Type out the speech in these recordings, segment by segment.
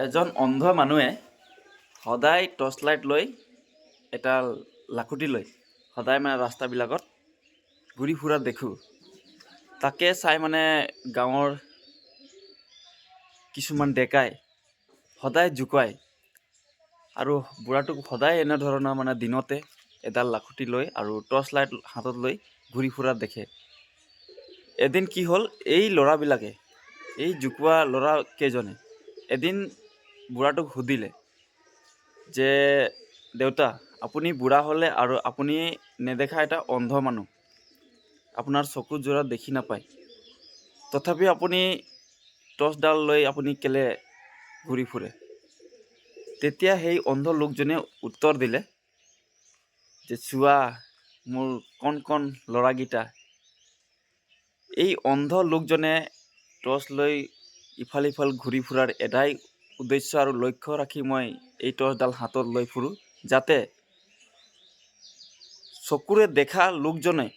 এজন অন্ধ মানুহে সদায় টৰ্চ লাইট লৈ এটা লাখুটি লৈ সদায় ৰাস্তাবিলাকত ঘূৰি ফুৰা দেখোঁ। তাকে চাই গাঁৱৰ কিছুমান ডেকাই সদায় জোকায় আৰু বুঢ়াটোক সদায় এনেধৰণৰ দিনতে এডাল লাখুটি লৈ আৰু টৰ্চ লাইট হাতত লৈ ঘূৰি ফুৰা দেখে। এদিন কি হ'ল, এই ল'ৰাবিলাকে এই জোকোৱা ল'ৰা কেইজনে এদিন বুঢ়াটোক সুধিলে যে দেউতা, আপুনি বুঢ়া হ'লে আৰু আপুনি নেদেখা এটা অন্ধ মানুহ, আপোনাৰ চকু জোৰা দেখি নাপায়, তথাপি আপুনি টৰ্চডাল লৈ আপুনি কেলে ঘূৰি ফুৰে? তেতিয়া সেই অন্ধ লোকজনে উত্তৰ দিলে যে চোৱা মোৰ কণ কণ ল'ৰাকেইটা, এই অন্ধ লোকজনে টৰ্চ লৈ ইফাল সিফাল ঘূৰি ফুৰাৰ এটাই উদ্দেশ্য আৰু লক্ষ্য ৰাখি মই এই টৰ্চডাল হাতত লৈ ফুৰোঁ, যাতে চকুৰে দেখা লোকজনে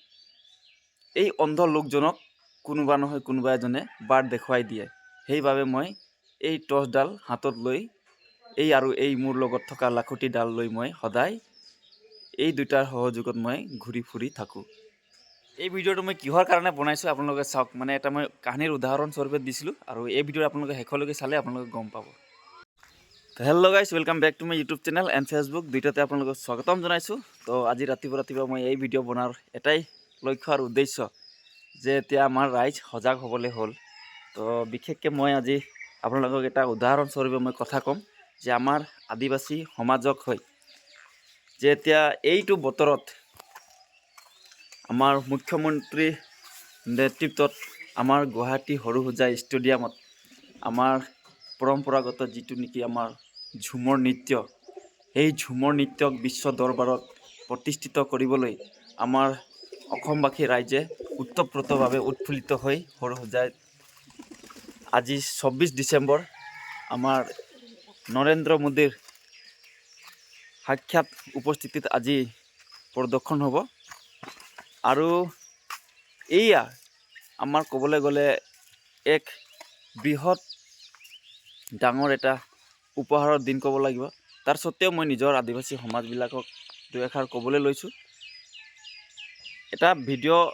এই অন্ধ লোকজনক কোনোবা নহয় কোনোবা এজনে বাট দেখুৱাই দিয়ে। সেইবাবে মই এই টৰ্চডাল হাতত লৈ এই মোৰ লগত থকা লাখুটিডাল লৈ মই সদায় এই দুটাৰ সহযোগত মই ঘূৰি ফুৰি থাকোঁ। এই ভিডিঅ'টো মই কিহৰ কাৰণে বনাইছোঁ আপোনালোকে চাওক। এটা মই কাহিনীৰ উদাহৰণস্বৰূপে দিছিলোঁ আৰু এই ভিডিঅ'টো আপোনালোকে শেষলৈকে চালে আপোনালোকে গম পাব। তো hello' guys, welcome back to my YouTube channel and Facebook, দুইটাতে আপোনালোকক স্বাগতম জনাইছোঁ। তো আজি ৰাতিপুৱা মই এই ভিডিঅ' বনোৱাৰ এটাই লক্ষ্য আৰু উদ্দেশ্য যে এতিয়া আমাৰ ৰাইজ সজাগ হ'বলৈ হ'ল। তো বিশেষকৈ মই আজি আপোনালোকক এটা উদাহৰণস্বৰূপে মই কথা ক'ম যে আমাৰ আদিবাসী সমাজক হৈ যে এতিয়া এইটো বতৰত আমাৰ মুখ্যমন্ত্ৰীৰ নেতৃত্বত আমাৰ গুৱাহাটী সৰুসজাই ষ্টেডিয়ামত আমাৰ পৰম্পৰাগত যিটো নেকি আমাৰ ঝুমৰ নৃত্য, সেই ঝুমৰ নৃত্যক বিশ্ব দৰবাৰত প্ৰতিষ্ঠিত কৰিবলৈ আমাৰ অসমবাসী ৰাইজে ওতঃপ্ৰোতভাৱে উৎফুল্লিত হৈ সৰুসজাইত আজি 24 ডিচেম্বৰ আমাৰ নৰেন্দ্ৰ মোদীৰ সাক্ষাৎ উপস্থিতিত আজি প্ৰদৰ্শন হ'ব। আৰু এয়া আমাৰ ক'বলৈ গ'লে এক বৃহৎ ডাঙৰ এটা উপহাৰৰ দিন ক'ব লাগিব। তাৰ সত্ত্বেও মই নিজৰ আদিবাসী সমাজবিলাকক দুই এষাৰ ক'বলৈ লৈছোঁ। এটা ভিডিঅ'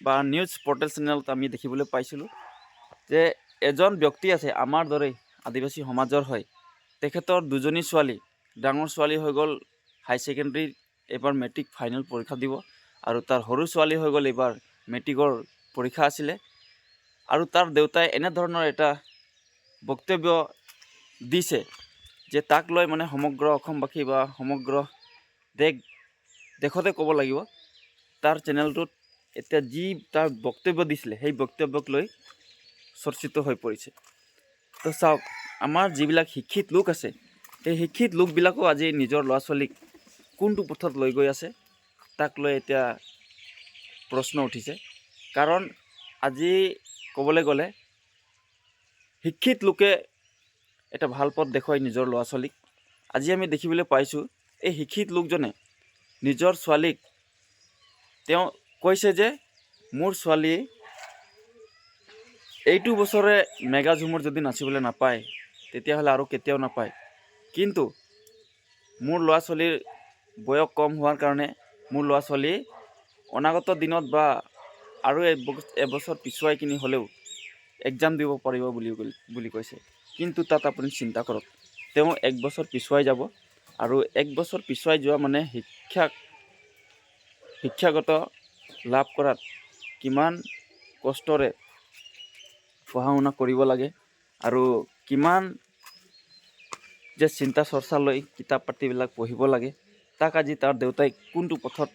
বা নিউজ পৰ্টেল চেনেলত আমি দেখিবলৈ পাইছিলোঁ যে এজন ব্যক্তি আছে আমাৰ দৰেই আদিবাসী সমাজৰ হয়, তেখেতৰ দুজনী ছোৱালী, ডাঙৰ ছোৱালী হৈ গ'ল হাই ছেকেণ্ডেৰী, এইবাৰ মেট্ৰিক ফাইনেল পৰীক্ষা দিব, আৰু তাৰ সৰু ছোৱালী হৈ গ'ল এইবাৰ মেট্ৰিকৰ পৰীক্ষা আছিলে। আৰু তাৰ দেউতাই এনেধৰণৰ এটা বক্তব্য দিছে যে তাক লৈ সমগ্ৰ অসমবাসী বা সমগ্ৰ দেশতে ক'ব লাগিব, তাৰ চেনেলটোত এতিয়া যি তাৰ বক্তব্য দিছিলে সেই বক্তব্যক লৈ চৰ্চিত হৈ পৰিছে। তো চাওক, আমাৰ যিবিলাক শিক্ষিত লোক আছে, সেই শিক্ষিত লোকবিলাকো আজি নিজৰ ল'ৰা ছোৱালীক কোনটো পথত লৈ গৈ আছে তাক লৈ এতিয়া প্ৰশ্ন উঠিছে। কাৰণ আজি ক'বলৈ গ'লে শিক্ষিত লোকে এটা ভাল পথ দেখুৱাই নিজৰ ল'ৰা ছোৱালীক। আজি আমি দেখিবলৈ পাইছোঁ এই শিক্ষিত লোকজনে নিজৰ ছোৱালীক তেওঁ কৈছে যে মোৰ ছোৱালী এইটো বছৰে মেগা ঝুমুৰ যদি নাচিবলৈ নাপায় তেতিয়াহ'লে আৰু কেতিয়াও নাপায়, কিন্তু মোৰ ল'ৰা ছোৱালীৰ বয়স কম হোৱাৰ কাৰণে মোৰ ল'ৰা ছোৱালী অনাগত দিনত বা আৰু এবছৰ পিছুৱাই কিনি হ'লেও এক্সাম দিব পাৰিব বুলি কৈছে। কিন্তু তাত আপুনি চিন্তা কৰক, তেওঁ এক বছৰ পিছুৱাই যাব, আৰু এক বছৰ পিছুৱাই যোৱা শিক্ষাগত লাভ কৰাত কিমান কষ্টৰে পঢ়া শুনা কৰিব লাগে আৰু কিমান যে চিন্তা চৰ্চা লৈ কিতাপ পাতিবিলাক পঢ়িব লাগে, তাক আজি তাৰ দেউতাই কোনটো পথত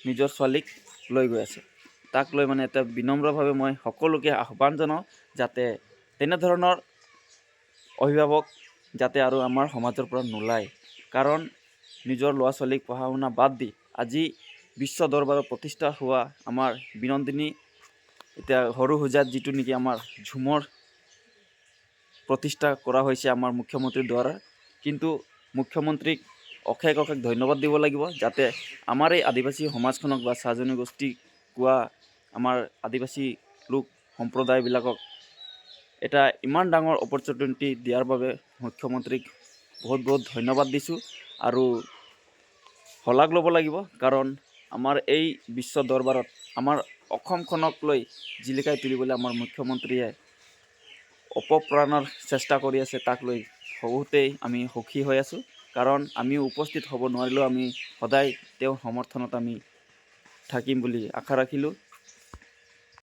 নিজৰ ছোৱালীক লৈ গৈ আছে তাক লৈ এটা বিনম্ৰভাৱে মই সকলোকে আহ্বান জনাওঁ যাতে তেনেধৰণৰ অভিভাৱক যাতে আৰু আমাৰ সমাজৰ পৰা নোলায়। কাৰণ নিজৰ ল'ৰা ছোৱালীক পঢ়া শুনা বাদ দি আজি বিশ্ব দৰবাৰত প্ৰতিষ্ঠা হোৱা আমাৰ বিনন্দিনী এতিয়া সৰুসজাইত যিটো নেকি আমাৰ ঝুমৰ প্ৰতিষ্ঠা কৰা হৈছে আমাৰ মুখ্যমন্ত্ৰীৰ দ্বাৰা, কিন্তু মুখ্যমন্ত্ৰীক অশেষ ধন্যবাদ দিব লাগিব যাতে আমাৰ এই আদিবাসী সমাজখনক বা চাহ জনগোষ্ঠী কোৱা আমাৰ আদিবাসী লোক সম্প্ৰদায়বিলাকক এটা ইমান ডাঙৰ অপৰচুনিটি দিয়াৰ বাবে মুখ্যমন্ত্ৰীক বহুত বহুত ধন্যবাদ দিছোঁ আৰু শলাগ ল'ব লাগিব, কাৰণ আমাৰ এই বিশ্ব দৰবাৰত আমাৰ অসমখনক লৈ জিলিকাই তুলিবলৈ আমাৰ মুখ্যমন্ত্ৰীয়ে অপপ্ৰাণৰ চেষ্টা কৰি আছে। তাক লৈ বহুতেই আমি সুখী হৈ আছোঁ, কাৰণ আমি উপস্থিত হ'ব নোৱাৰিলেও আমি সদায় তেওঁৰ সমৰ্থনত আমি থাকিম বুলি আশা ৰাখিলোঁ।